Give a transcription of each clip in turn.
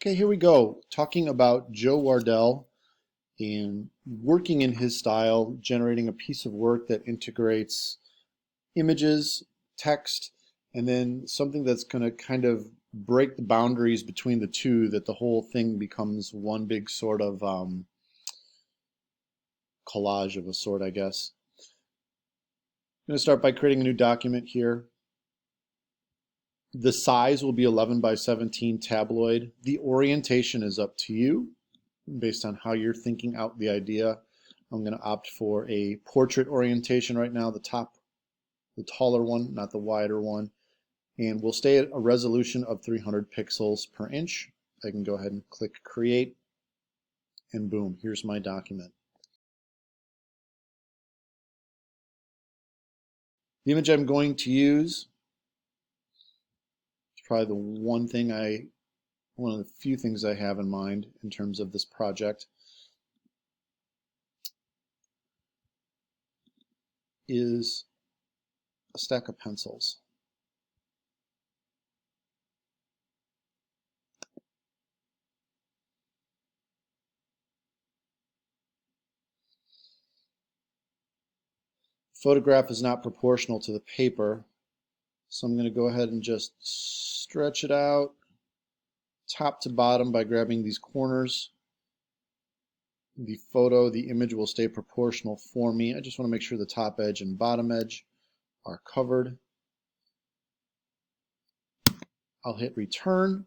Okay, here we go. Talking about Joe Wardell and working in his style, generating a piece of work that integrates images, text, and then something that's going to kind of break the boundaries between the two, that the whole thing becomes one big sort of collage of a sort, I guess. I'm going to start by creating a new document here. The size will be 11 by 17 tabloid. The orientation is up to you based on how you're thinking out the idea. I'm going to opt for a portrait orientation right now, the taller one, not the wider one. And we'll stay at a resolution of 300 pixels per inch. I can go ahead and click create, and boom, here's my document. The image I'm going to use is probably the one of the few things I have in mind in terms of this project is a stack of pencils. Photograph is not proportional to the paper, so I'm going to go ahead and just stretch it out top to bottom by grabbing these corners. The image will stay proportional for me. I just want to make sure the top edge and bottom edge are covered. I'll hit return,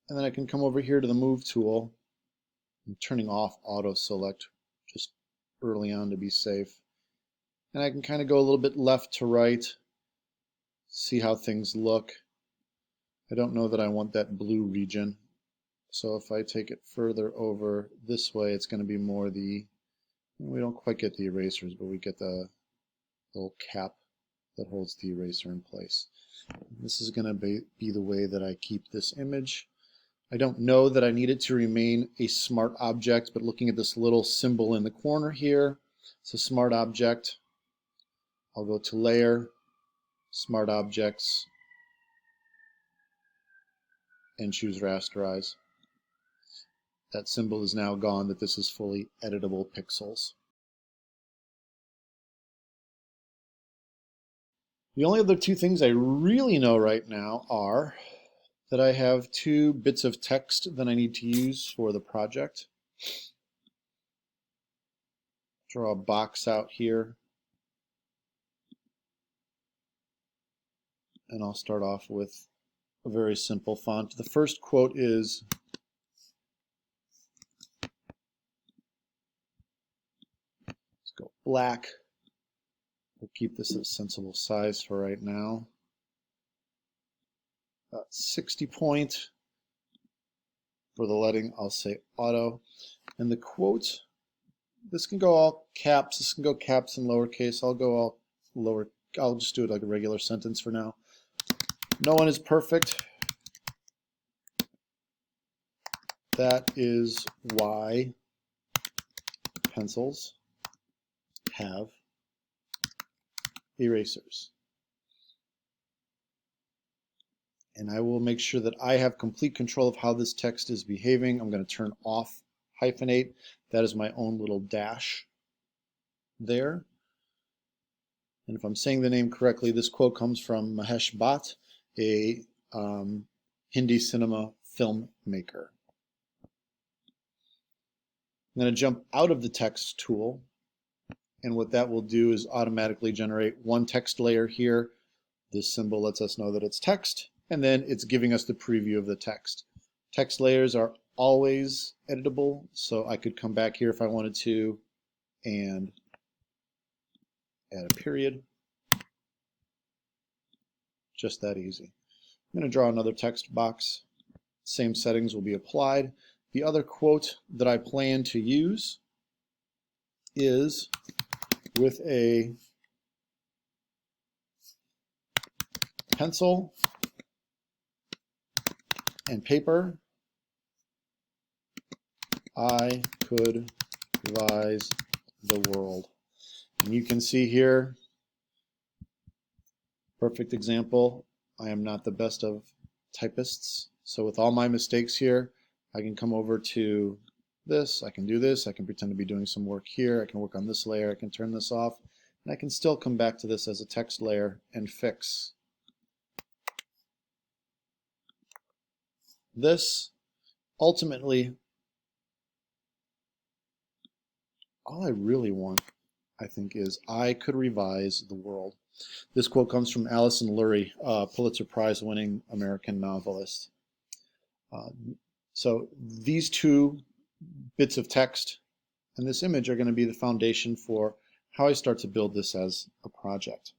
and then I can come over here to the move tool. I'm turning off auto select just early on to be safe. And I can kind of go a little bit left to right, see how things look. I don't know that I want that blue region. So if I take it further over this way, it's going to be more we don't quite get the erasers, but we get the little cap that holds the eraser in place. This is going to be the way that I keep this image. I don't know that I need it to remain a smart object, but looking at this little symbol in the corner here, it's a smart object. I'll go to Layer, Smart Objects, and choose Rasterize. That symbol is now gone, that this is fully editable pixels. The only other two things I really know right now are that I have two bits of text that I need to use for the project. Draw a box out here. And I'll start off with a very simple font. The first quote is let's go black. We'll keep this at a sensible size for right now. 60 point. For the leading, I'll say auto. And the quote, this can go all caps, this can go caps and lowercase. I'll go all lower. I'll just do it like a regular sentence for now. No one is perfect. That is why pencils have erasers. And I will make sure that I have complete control of how this text is behaving. I'm going to turn off hyphenate. That is my own little dash there. And if I'm saying the name correctly, this quote comes from Mahesh Bhatt, a Hindi cinema filmmaker. I'm going to jump out of the text tool, and what that will do is automatically generate one text layer here. This symbol lets us know that it's text, and then it's giving us the preview of the text. Text layers are always editable, so I could come back here if I wanted to and add a period. Just that easy. I'm going to draw another text box. Same settings will be applied. The other quote that I plan to use is with a pencil and paper, I could revise the world. And you can see here, perfect example. I am not the best of typists, So with all my mistakes here, I can come over to this, I can do this, I can pretend to be doing some work here, I can work on this layer, I can turn this off, and I can still come back to this as a text layer and fix this. Ultimately, all I really want, I think, is I could revise the world. This quote comes from Alison Lurie, a Pulitzer Prize-winning American novelist. So these two bits of text and this image are going to be the foundation for how I start to build this as a project.